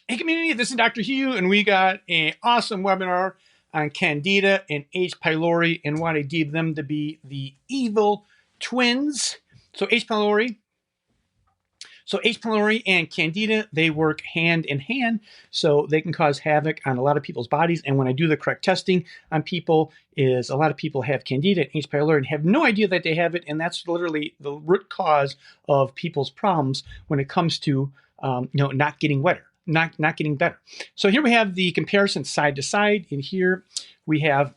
Hey community, this is Dr. Hugh, and we got an awesome webinar on Candida and H. pylori and why I deem them to be the evil twins. So H. pylori and Candida, they work hand in hand, so they can cause havoc on a lot of people's bodies. And when I do the correct testing on people, is a lot of people have Candida and H. pylori and have no idea that they have it, and that's literally the root cause of people's problems when it comes to not getting wetter. Not getting better. So here we have the comparison side to side. In here we have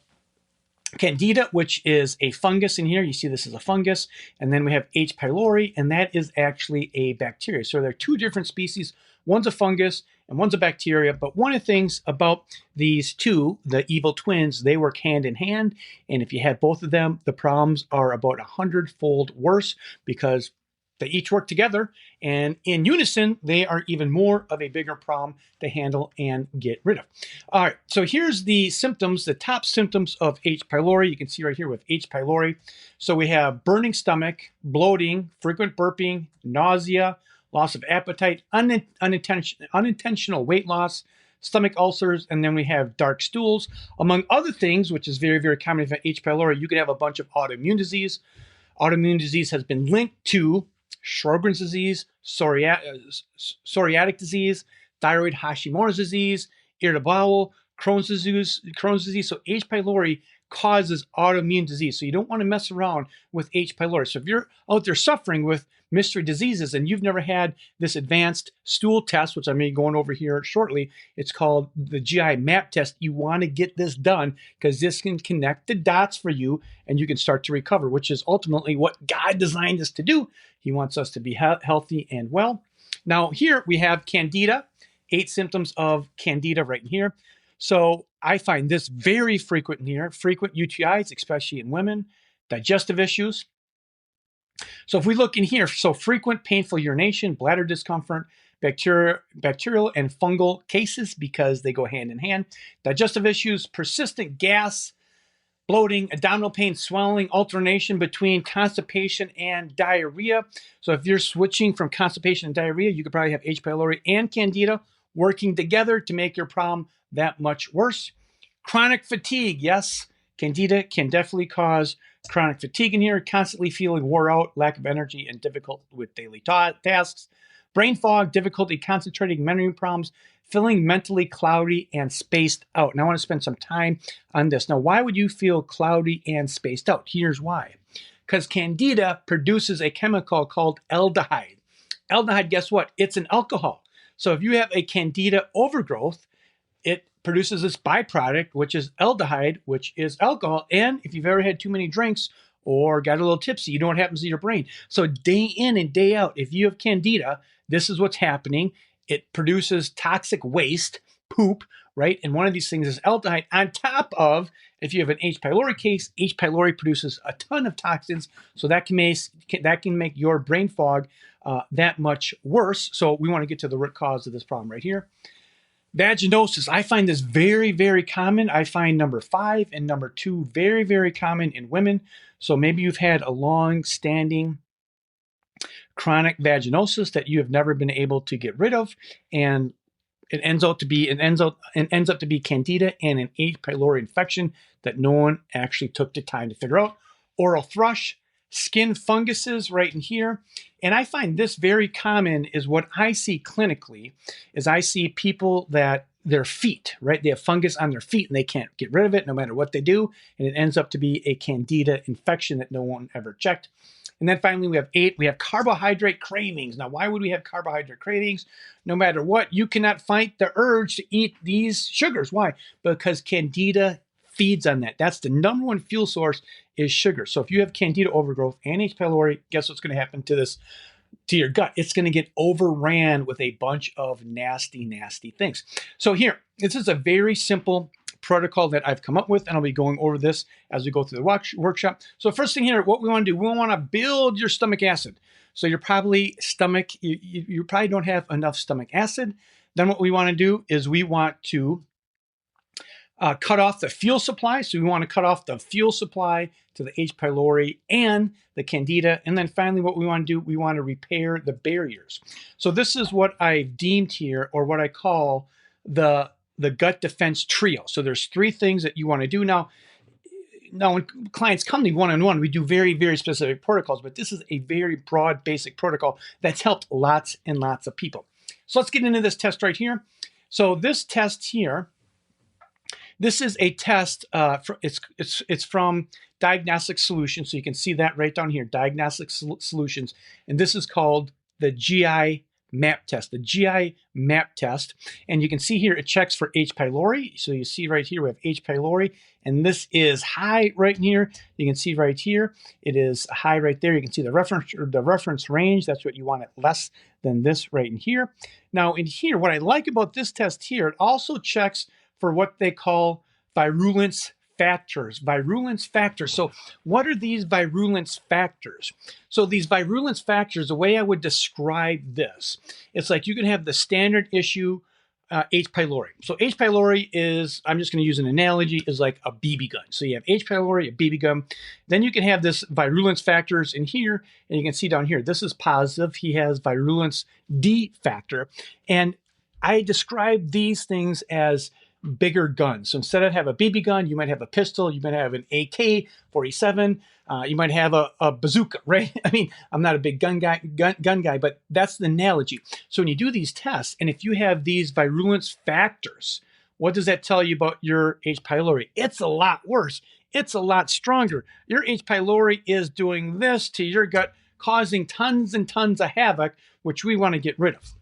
Candida, which is a fungus in here. You see this is a fungus. And then we have H. pylori, and that is actually a bacteria. So there are two different species. One's a fungus and one's a bacteria. But one of the things about these two, the evil twins, they work hand in hand. And if you have both of them, the problems are about 100-fold worse because they each work together, and in unison, they are even more of a bigger problem to handle and get rid of. All right, so here's the symptoms, the top symptoms of H. pylori. You can see right here with H. pylori. So we have burning stomach, bloating, frequent burping, nausea, loss of appetite, unintentional weight loss, stomach ulcers, and then we have dark stools. Among other things, which is very, very common for H. pylori, you could have a bunch of autoimmune disease. Autoimmune disease has been linked to Sjogren's disease, psoriatic disease, thyroid Hashimoto's disease, irritable bowel, Crohn's disease. So H. pylori causes autoimmune disease. So you don't want to mess around with H. pylori. So if you're out there suffering with mystery diseases and you've never had this advanced stool test, which I'm going to be going over here shortly, it's called the GI map test. You want to get this done because this can connect the dots for you and you can start to recover, which is ultimately what God designed us to do. He wants us to be healthy and well. Now here we have Candida, 8 symptoms of Candida right in here. So I find this very frequent in here, frequent UTIs, especially in women, digestive issues. So if we look in here, so frequent painful urination, bladder discomfort, bacterial and fungal cases because they go hand in hand, digestive issues, persistent gas, bloating, abdominal pain, swelling, alternation between constipation and diarrhea. So if you're switching from constipation and diarrhea, you could probably have H. pylori and Candida working together to make your problem that much worse. Chronic fatigue, yes, Candida can definitely cause chronic fatigue in here, constantly feeling wore out, lack of energy, and difficult with daily tasks. Brain fog, difficulty concentrating, memory problems, feeling mentally cloudy and spaced out. And I want to spend some time on this. Now, why would you feel cloudy and spaced out? Here's why. Because Candida produces a chemical called aldehyde. Aldehyde, guess what? It's an alcohol. So if you have a Candida overgrowth, it produces this byproduct, which is aldehyde, which is alcohol. And if you've ever had too many drinks or got a little tipsy, you know what happens to your brain. So day in and day out, if you have Candida, this is what's happening. It produces toxic waste, poop, right? And one of these things is aldehyde. On top of, if you have an H. pylori case, H. pylori produces a ton of toxins. So that can make your brain fog that much worse. So we want to get to the root cause of this problem right here. Vaginosis, I find this very, very common. I find number 5 and number 2 very, very common in women. So maybe you've had a long-standing chronic vaginosis that you have never been able to get rid of, and it ends up to be Candida and an H. pylori infection that no one actually took the time to figure out. Oral thrush, skin funguses right in here. And I find this very common is what I see clinically is I see people that their feet, right? They have fungus on their feet and they can't get rid of it no matter what they do. And it ends up to be a Candida infection that no one ever checked. And then finally, we have 8, we have carbohydrate cravings. Now, why would we have carbohydrate cravings? No matter what, you cannot fight the urge to eat these sugars. Why? Because Candida feeds on that. That's the number one fuel source is sugar. So if you have Candida overgrowth and H. pylori, guess what's going to happen to your gut? It's going to get overran with a bunch of nasty, nasty things. So here, this is a very simple protocol that I've come up with, and I'll be going over this as we go through the workshop. So first thing here, what we want to do, we want to build your stomach acid. So you're probably you probably don't have enough stomach acid. Then what we want to do is we want to cut off the fuel supply. So we want to cut off the fuel supply to the H. pylori and the Candida. And then finally, what we want to do, we want to repair the barriers. So this is what I've deemed here, or what I call the gut defense trio. So there's 3 things that you want to do. Now when clients come to me one-on-one, we do very, very specific protocols, but this is a very broad, basic protocol that's helped lots and lots of people. So let's get into this test right here. So this test here, this is a test, it's from Diagnostic Solutions. So you can see that right down here, Diagnostic Solutions. And this is called the GI map test, the GI map test. And you can see here, it checks for H. pylori. So you see right here, we have H. pylori, and this is high right here. You can see right here, it is high right there. You can see the reference range. That's what you want, it less than this right in here. Now in here, what I like about this test here, it also checks for what they call virulence factors. Virulence factors. So what are these virulence factors? So these virulence factors, the way I would describe this, it's like you can have the standard issue H. pylori. So H. pylori is, I'm just going to use an analogy, is like a BB gun. So you have H. pylori, a BB gun. Then you can have this virulence factors in here, and you can see down here, this is positive. He has virulence D factor. And I describe these things as bigger guns. So instead of have a BB gun, you might have a pistol, you might have an AK-47, you might have a bazooka, right? I mean, I'm not a big gun guy, but that's the analogy. So when you do these tests, and if you have these virulence factors, what does that tell you about your H. pylori? It's a lot worse. It's a lot stronger. Your H. pylori is doing this to your gut, causing tons and tons of havoc, which we want to get rid of.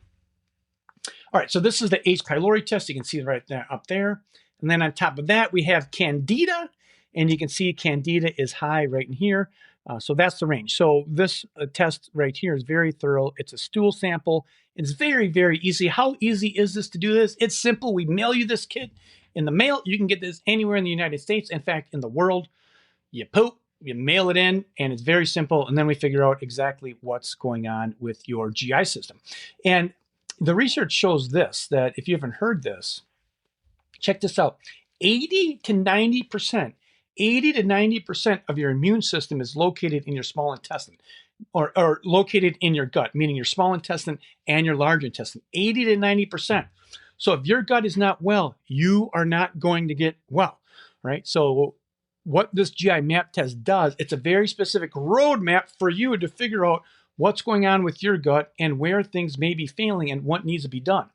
All right, so this is the H. pylori test. You can see it right there up there. And then on top of that, we have Candida. And you can see Candida is high right in here. So that's the range. So this test right here is very thorough. It's a stool sample. It's very, very easy. How easy is this to do this? It's simple. We mail you this kit in the mail. You can get this anywhere in the United States. In fact, in the world, you poop, you mail it in, and it's very simple. And then we figure out exactly what's going on with your GI system. And the research shows this, that if you haven't heard this, check this out. 80 to 90% of your immune system is located in your small intestine, or located in your gut, meaning your small intestine and your large intestine, 80 to 90%. So if your gut is not well, you are not going to get well, right? So what this GI map test does, it's a very specific roadmap for you to figure out what's going on with your gut and where things may be failing and what needs to be done.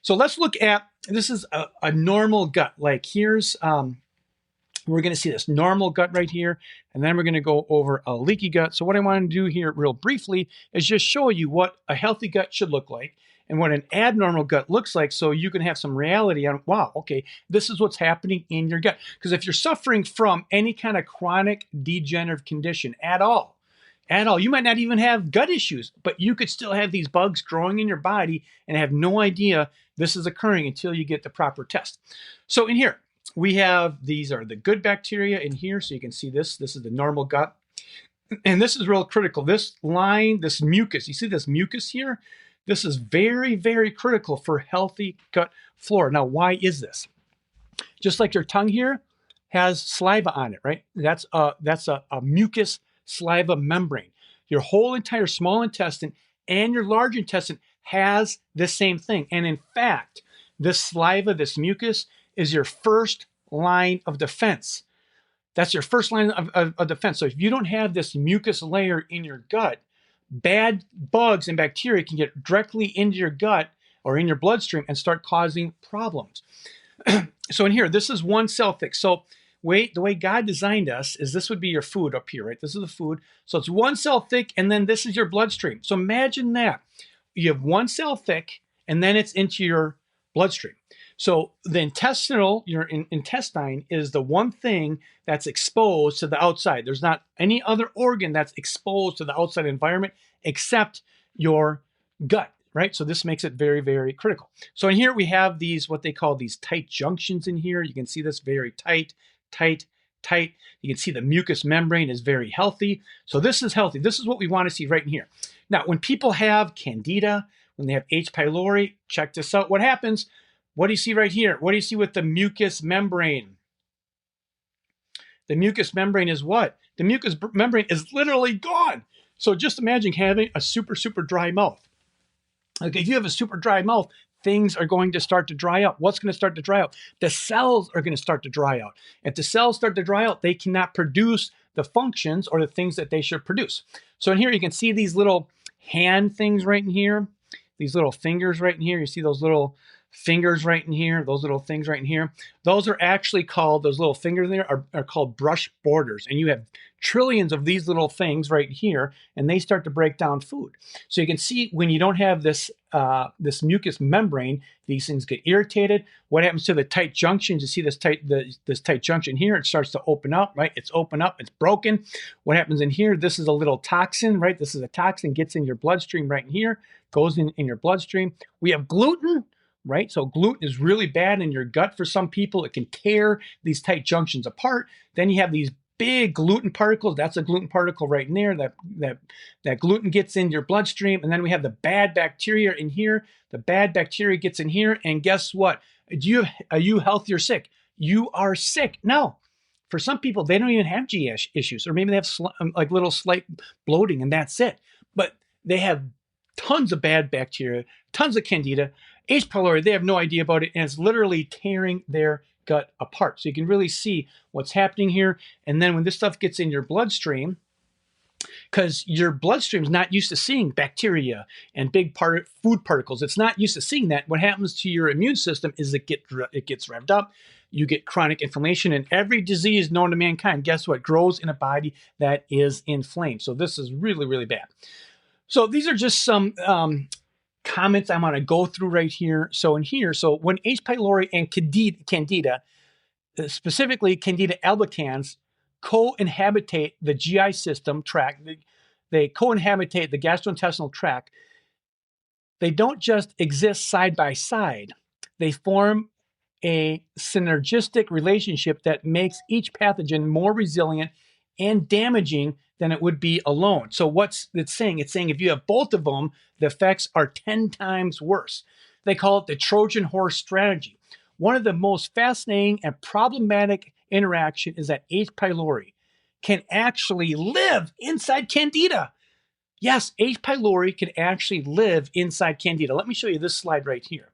So let's look at, this is a normal gut. Like here's, we're going to see this normal gut right here, and then we're going to go over a leaky gut. So what I want to do here real briefly is just show you what a healthy gut should look like and what an abnormal gut looks like, so you can have some reality on, wow, okay, this is what's happening in your gut. Because if you're suffering from any kind of chronic degenerative condition at all, you might not even have gut issues, but you could still have these bugs growing in your body and have no idea this is occurring until you get the proper test. So in here, we have, these are the good bacteria in here. So you can see this is the normal gut. And this is real critical. This line, this mucus, you see this mucus here? This is very, very critical for healthy gut flora. Now, why is this? Just like your tongue here has saliva on it, right? That's a mucus saliva membrane. Your whole entire small intestine and your large intestine has this same thing. And in fact, this saliva, this mucus, is your first line of defense. That's your first line of defense. So if you don't have this mucus layer in your gut, bad bugs and bacteria can get directly into your gut or in your bloodstream and start causing problems. So in here, this is one cell thick. So the way God designed us is this would be your food up here, right? This is the food. So it's one cell thick, and then this is your bloodstream. So imagine that. You have one cell thick, and then it's into your bloodstream. So the your intestine is the one thing that's exposed to the outside. There's not any other organ that's exposed to the outside environment except your gut, right? So this makes it very, very critical. So in here we have these, what they call these tight junctions in here. You can see this very tight. You can see the mucous membrane is very healthy. So this is healthy. This is what we want to see right in here. Now, when people have Candida, when they have H. pylori, check this out. What happens? What do you see right here? What do you see with the mucous membrane? The mucous membrane is what? The mucous membrane is literally gone. So just imagine having a super, super dry mouth. Like if you have a super dry mouth, things are going to start to dry out. What's going to start to dry out? The cells are going to start to dry out. If the cells start to dry out, they cannot produce the functions or the things that they should produce. So in here, you can see these little hand things right in here, these little fingers right in here. You see those little fingers right in here, those little things right in here. Those are actually called, those little fingers there are called brush borders. And you have trillions of these little things right here, and they start to break down food. So you can see when you don't have this, this mucous membrane, these things get irritated. What happens to the tight junctions? You see this tight junction here, it starts to open up, right? It's open up, it's broken. What happens in here? This is a little toxin, right? This is a toxin, gets in your bloodstream right in here, goes in your bloodstream. We have gluten, right? So gluten is really bad in your gut for some people. It can tear these tight junctions apart. Then you have these big gluten particles. That's a gluten particle right in there. That gluten gets in your bloodstream. And then we have the bad bacteria in here. The bad bacteria gets in here. And guess what? Are you healthy or sick? You are sick. No. For some people, they don't even have GI issues. Or maybe they have like little slight bloating and that's it. But they have tons of bad bacteria, tons of Candida, H. pylori, they have no idea about it, and it's literally tearing their gut apart. So you can really see what's happening here. And then when this stuff gets in your bloodstream, because your bloodstream is not used to seeing bacteria and big food particles, it's not used to seeing that. What happens to your immune system is it gets revved up. You get chronic inflammation, and every disease known to mankind, guess what, grows in a body that is inflamed. So this is really, really bad. So these are just some comments I want to go through right here. So in here, so when H. pylori and Candida, specifically Candida albicans, co-inhabitate the GI system tract, they co-inhabitate the gastrointestinal tract, they don't just exist side by side. They form a synergistic relationship that makes each pathogen more resilient and damaging than it would be alone. So what's it saying? It's saying if you have both of them, the effects are 10 times worse. They call it the Trojan horse strategy. One of the most fascinating and problematic interaction is that H. pylori can actually live inside Candida. Yes, H. pylori can actually live inside Candida. Let me show you this slide right here.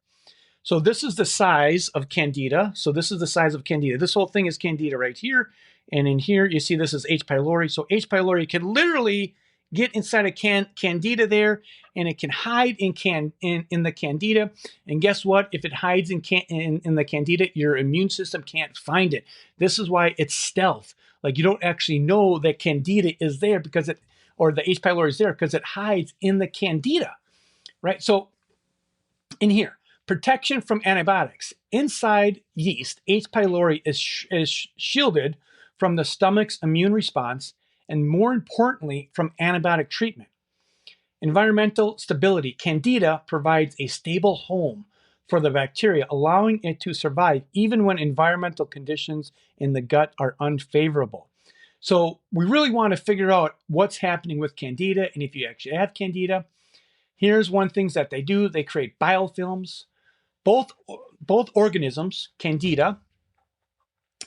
So this is the size of Candida. So this is the size of Candida. This whole thing is Candida right here. And in here, you see this is H. pylori. So H. pylori can literally get inside a Candida there, and it can hide in the Candida. And guess what? If it hides in the Candida, your immune system can't find it. This is why it's stealth. Like you don't actually know that Candida is there because or the H. pylori is there because it hides in the Candida, right? So in here, protection from antibiotics. Inside yeast, H. pylori is shielded from the stomach's immune response, and more importantly, from antibiotic treatment. Environmental stability. Candida provides a stable home for the bacteria, allowing it to survive even when environmental conditions in the gut are unfavorable. So we really want to figure out what's happening with Candida, and if you actually have Candida, here's one thing that they do. They create biofilms. Both organisms, Candida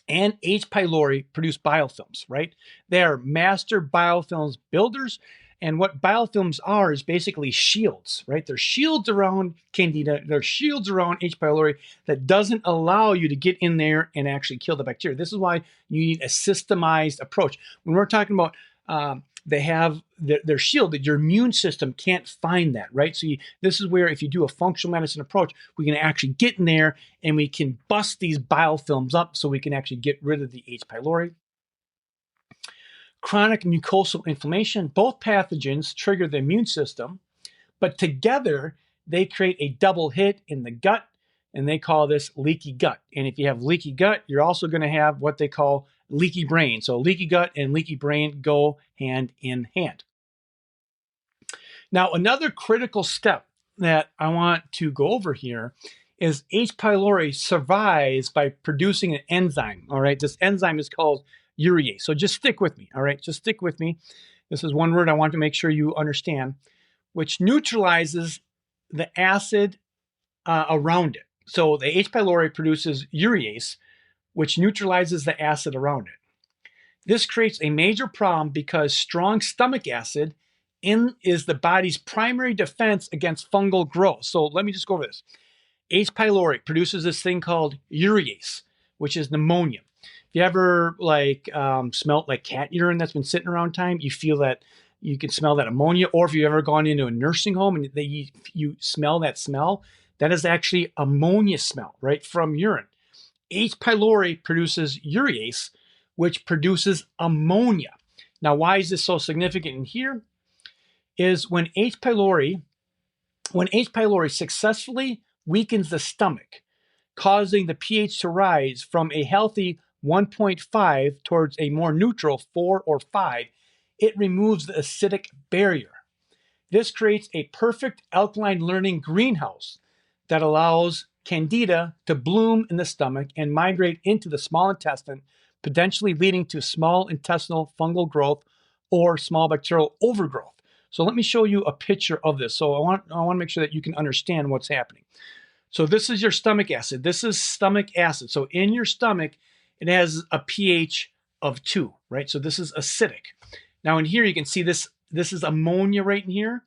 and H. pylori, produce biofilms, right? They are master biofilms builders. And what biofilms are is basically shields, right? They're shields around Candida. They're shields around H. pylori that doesn't allow you to get in there and actually kill the bacteria. This is why you need a systemized approach. When we're talking about they're shielded, your immune system can't find that, right? So this is where if you do a functional medicine approach, we can actually get in there and we can bust these biofilms up so we can actually get rid of the H. pylori. Chronic mucosal inflammation. Both pathogens trigger the immune system, but together they create a double hit in the gut, and they call this leaky gut. And if you have leaky gut, you're also going to have what they call leaky brain. So leaky gut and leaky brain go hand in hand. Now, another critical step that I want to go over here is H. pylori survives by producing an enzyme. All right, this enzyme is called urease. So just stick with me. All right, just stick with me. This is one word I want to make sure you understand, which neutralizes the acid around it. So the H. pylori produces urease, which neutralizes the acid around it. This creates a major problem because strong stomach acid is the body's primary defense against fungal growth. So let me just go over this. H. pylori produces this thing called urease, which is pneumonia. If you ever smelt like cat urine that's been sitting around time, you feel that you can smell that ammonia. Or if you've ever gone into a nursing home and you smell, that is actually ammonia smell, right, from urine. H. pylori produces urease, which produces ammonia. Now, why is this so significant in here? Is when H. pylori successfully weakens the stomach, causing the pH to rise from a healthy 1.5 towards a more neutral 4 or 5, it removes the acidic barrier. This creates a perfect alkaline learning greenhouse that allows Candida to bloom in the stomach and migrate into the small intestine, potentially leading to small intestinal fungal growth or small bacterial overgrowth. So let me show you a picture of this. So I want to make sure that you can understand what's happening. So this is your stomach acid. This is stomach acid. So in your stomach, it has a pH of 2, right? So this is acidic. Now in here, you can see this is ammonia right in here.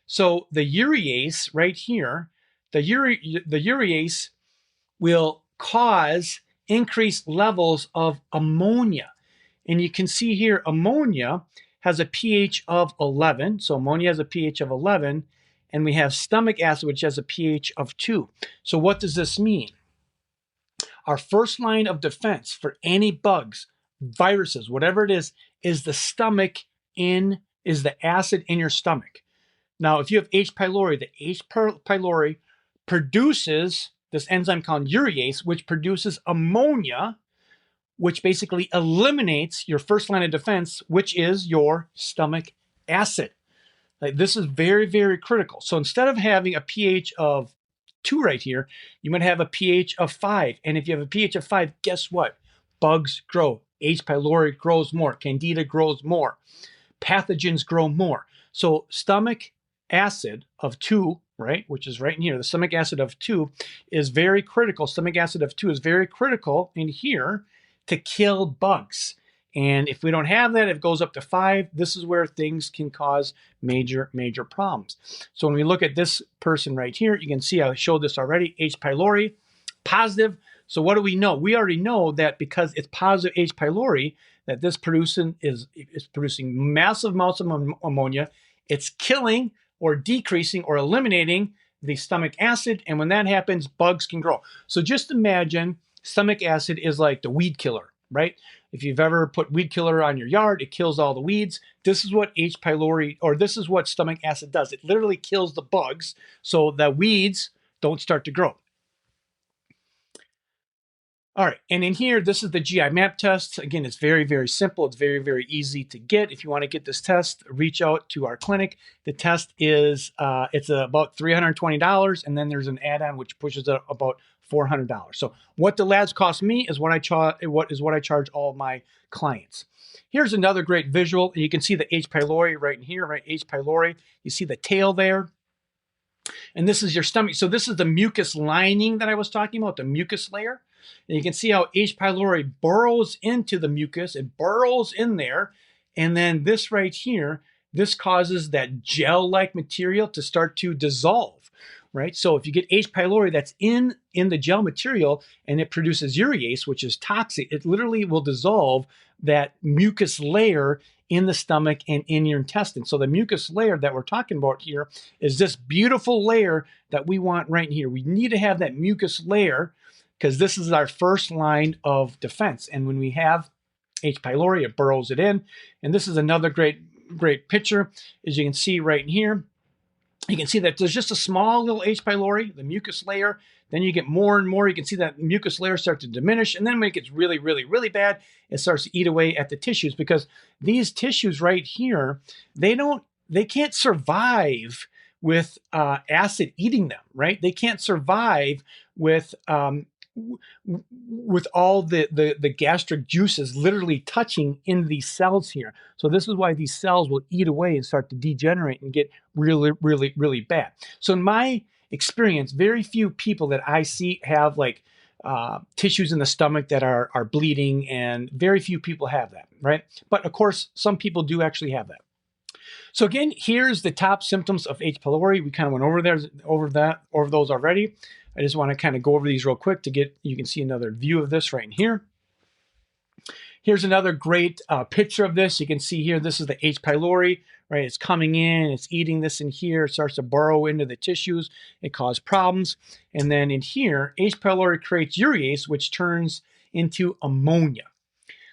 So the urease right here, the urease will cause increased levels of ammonia. And you can see here, ammonia has a pH of 11. So ammonia has a pH of 11. And we have stomach acid, which has a pH of 2. So what does this mean? Our first line of defense for any bugs, viruses, whatever it is the acid in your stomach. Now, if you have H. pylori, the H. pylori produces this enzyme called urease, which produces ammonia, which basically eliminates your first line of defense, which is your stomach acid. Like, this is very, very critical. So instead of having a pH of 2 right here, you might have a pH of 5. And if you have a pH of 5, guess what? Bugs grow. H. pylori grows more. Candida grows more. Pathogens grow more. So stomach acid of 2, right, which is right in here, the stomach acid of 2 is very critical. Stomach acid of 2 is very critical in here to kill bugs. And if we don't have that, if it goes up to 5, this is where things can cause major, major problems. So when we look at this person right here, you can see I showed this already, H. pylori, positive. So what do we know? We already know that because it's positive H. pylori, that this is producing massive amounts of ammonia. It's killing or decreasing or eliminating the stomach acid. And when that happens, bugs can grow. So just imagine stomach acid is like the weed killer, right? If you've ever put weed killer on your yard, it kills all the weeds. This is what H. pylori, or this is what stomach acid does. It literally kills the bugs so that weeds don't start to grow. All right, and in here, this is the GI map test. Again, it's very, very simple. It's very, very easy to get. If you want to get this test, reach out to our clinic. The test is, it's about $320, and then there's an add-on which pushes it about $400. So what the labs cost me is what I charge all of my clients. Here's another great visual. You can see the H. pylori right in here, right? H. pylori. You see the tail there. And this is your stomach. So this is the mucus lining that I was talking about, the mucus layer. And you can see how H. pylori burrows into the mucus. It burrows in there. And then this right here, this causes that gel-like material to start to dissolve, right? So if you get H. pylori that's in the gel material and it produces urease, which is toxic, it literally will dissolve that mucus layer in the stomach and in your intestine. So the mucus layer that we're talking about here is this beautiful layer that we want right here. We need to have that mucus layer because this is our first line of defense. And when we have H. pylori, it burrows it in. And this is another great picture. As you can see right in here, you can see that there's just a small little H. pylori, the mucus layer. Then you get more and more. You can see that mucus layer start to diminish. And then when it gets really, really, really bad, it starts to eat away at the tissues because these tissues right here, they can't survive with acid eating them, right? They can't survive with all the gastric juices literally touching in these cells here. So this is why these cells will eat away and start to degenerate and get really, really, really bad. So in my experience, very few people that I see have like tissues in the stomach that are bleeding, and very few people have that, right? But of course, some people do actually have that. So again, here's the top symptoms of H. pylori. We kind of went over those already. I just want to kind of go over these real quick to get, you can see another view of this right in here. Here's another great picture of this. You can see here, this is the H. pylori, right? It's coming in, it's eating this in here, it starts to burrow into the tissues, it causes problems. And then in here, H. pylori creates urease, which turns into ammonia.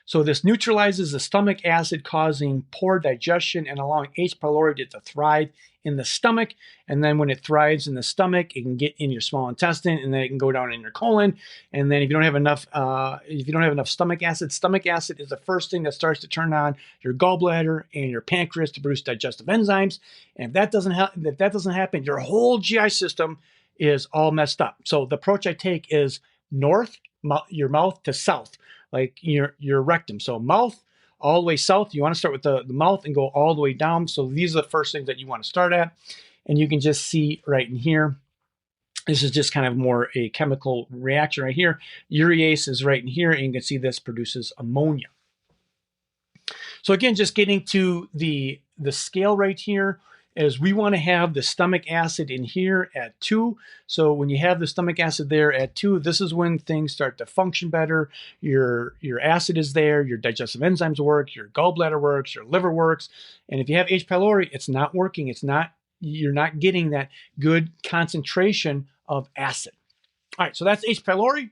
So this neutralizes the stomach acid, causing poor digestion and allowing H. pylori to thrive in the stomach. And then when it thrives in the stomach, it can get in your small intestine, and then it can go down in your colon. And then if you don't have enough stomach acid is the first thing that starts to turn on your gallbladder and your pancreas to produce digestive enzymes. And if that doesn't happen, your whole GI system is all messed up. So the approach I take is north, your mouth to south, like your rectum. So mouth all the way south. You want to start with the mouth and go all the way down. So these are the first things that you want to start at. And you can just see right in here, this is just kind of more a chemical reaction right here. Urease is right in here, and you can see this produces ammonia. So again, just getting to the scale right here, is we want to have the stomach acid in here at 2. So when you have the stomach acid there at 2, this is when things start to function better. Your acid is there, your digestive enzymes work, your gallbladder works, your liver works. And if you have H. pylori, it's not working. You're not getting that good concentration of acid. All right, so that's H. pylori.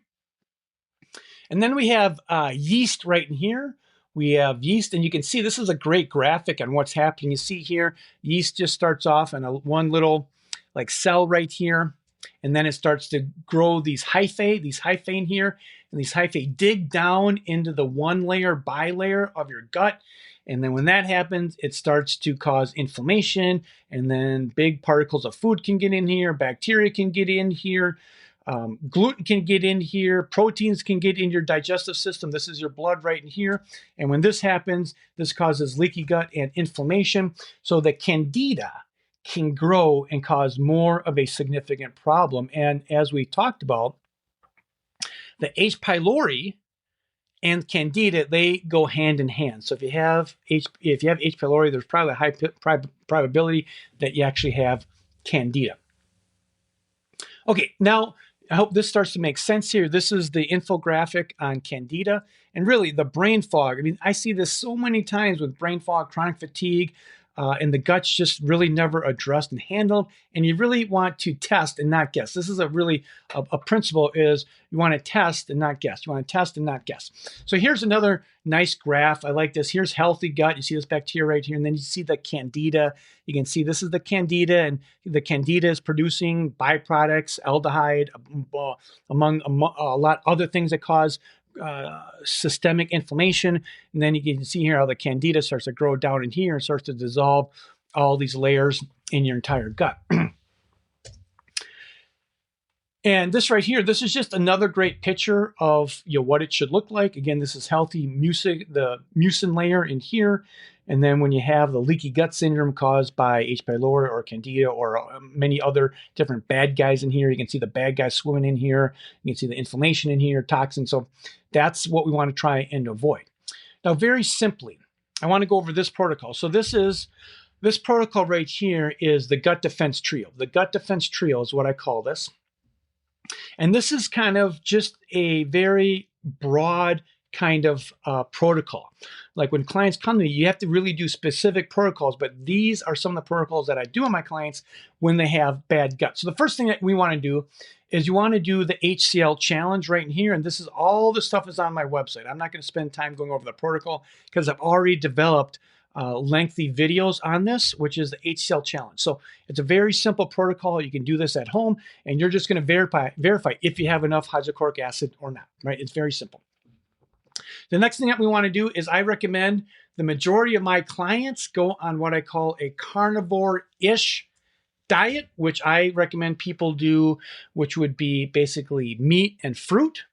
And then we have yeast right in here. We have yeast, and you can see this is a great graphic on what's happening. You see here, yeast just starts off in one little like cell right here, and then it starts to grow these hyphae in here, and these hyphae dig down into the one layer bilayer of your gut. And then when that happens, it starts to cause inflammation, and then big particles of food can get in here, bacteria can get in here, gluten can get in here, proteins can get in your digestive system. This is your blood right in here. And when this happens, this causes leaky gut and inflammation. So the Candida can grow and cause more of a significant problem. And as we talked about, the H. pylori and Candida, they go hand in hand. So if you have H. pylori, there's probably a high probability that you actually have Candida. Okay, now I hope this starts to make sense here. This is the infographic on Candida, and really the brain fog. I mean, I see this so many times with brain fog, chronic fatigue, and the gut's just really never addressed and handled. And you really want to test and not guess. This is a principle is you want to test and not guess. You want to test and not guess. So here's another nice graph. I like this. Here's healthy gut. You see this bacteria right here, and then you see the Candida. You can see this is the Candida, and the Candida is producing byproducts, aldehyde, among a lot of other things that cause systemic inflammation. And then you can see here how the Candida starts to grow down in here and starts to dissolve all these layers in your entire gut. And this right here, this is just another great picture of what it should look like. Again, this is healthy the mucin layer in here. And then when you have the leaky gut syndrome caused by H. pylori or Candida or many other different bad guys in here, you can see the bad guys swimming in here. You can see the inflammation in here, toxins. So that's what we want to try and avoid. Now, very simply, I want to go over this protocol. So this protocol right here is the gut defense trio. The gut defense trio is what I call this. And this is kind of just a very broad kind of protocol. Like when clients come to me, you have to really do specific protocols, but these are some of the protocols that I do on my clients when they have bad gut. So the first thing that we want to do is you want to do the HCL challenge right in here. And this is all the stuff is on my website. I'm not going to spend time going over the protocol because I've already developed lengthy videos on this, which is the HCL challenge. So it's a very simple protocol. You can do this at home, and you're just going to verify if you have enough hydrochloric acid or not, right? It's very simple. The next thing that we want to do is I recommend the majority of my clients go on what I call a carnivore-ish diet, which I recommend people do, which would be basically meat and fruit.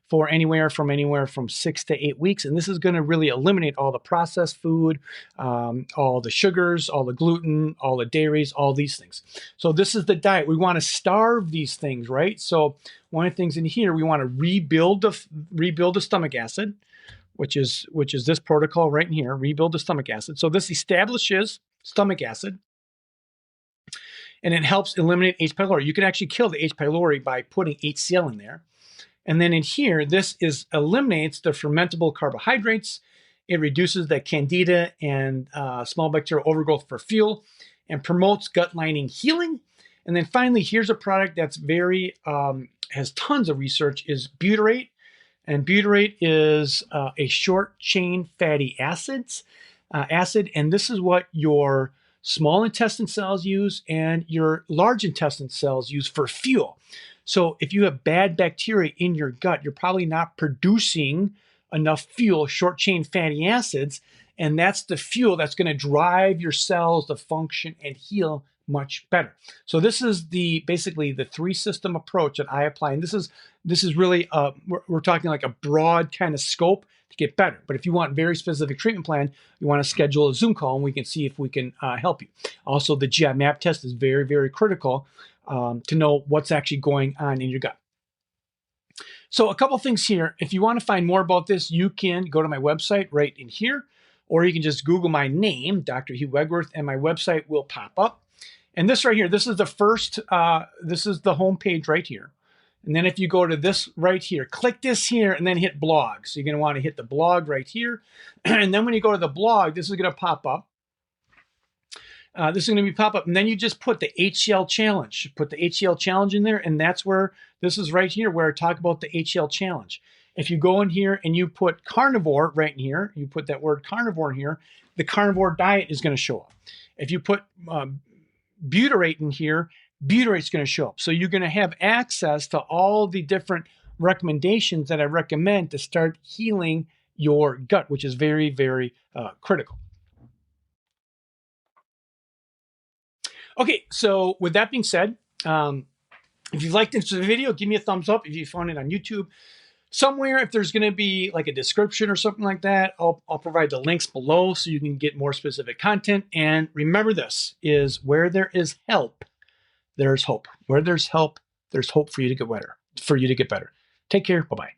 for anywhere from 6 to 8 weeks. And this is going to really eliminate all the processed food, all the sugars, all the gluten, all the dairies, all these things. So this is the diet. We want to starve these things, right? So one of the things in here, we want to rebuild the stomach acid, which is this protocol right in here, rebuild the stomach acid. So this establishes stomach acid, and it helps eliminate H. pylori. You can actually kill the H. pylori by putting HCl in there. And then in here, this eliminates the fermentable carbohydrates. It reduces the Candida and small bacterial overgrowth for fuel and promotes gut lining healing. And then finally, here's a product that's has tons of research, is butyrate. And butyrate is a short chain fatty acid. And this is what your small intestine cells use and your large intestine cells use for fuel. So if you have bad bacteria in your gut, you're probably not producing enough fuel, short chain fatty acids, and that's the fuel that's going to drive your cells to function and heal much better. So this is basically the 3-system approach that I apply, and this is really we're talking like a broad kind of scope to get better. But if you want very specific treatment plan, you want to schedule a Zoom call and we can see if we can help you. Also, the GI map test is very, very critical to know what's actually going on in your gut. So a couple things here. If you want to find more about this, you can go to my website right in here, or you can just Google my name, Dr. Hugh Wegwerth, and my website will pop up. And this right here, this is the first, this is the home page right here. And then if you go to this right here, click this here and then hit blog. So you're going to want to hit the blog right here. And then when you go to the blog, this is going to pop up. This is going to pop up. And then you just put the HCl challenge. Put the HCl challenge in there. And that's where, this is right here where I talk about the HCl challenge. If you go in here and you put carnivore right in here, you put that word carnivore in here, the carnivore diet is going to show up. If you put butyrate in here, butyrate's going to show up. So you're going to have access to all the different recommendations that I recommend to start healing your gut, which is very, very critical. Okay, so with that being said, if you liked this video, give me a thumbs up. If you found it on YouTube somewhere, if there's going to be like a description or something like that, I'll provide the links below so you can get more specific content. And remember, this is where there is help, there's hope. Where there's help, there's hope for you to get better. Take care. Bye-bye.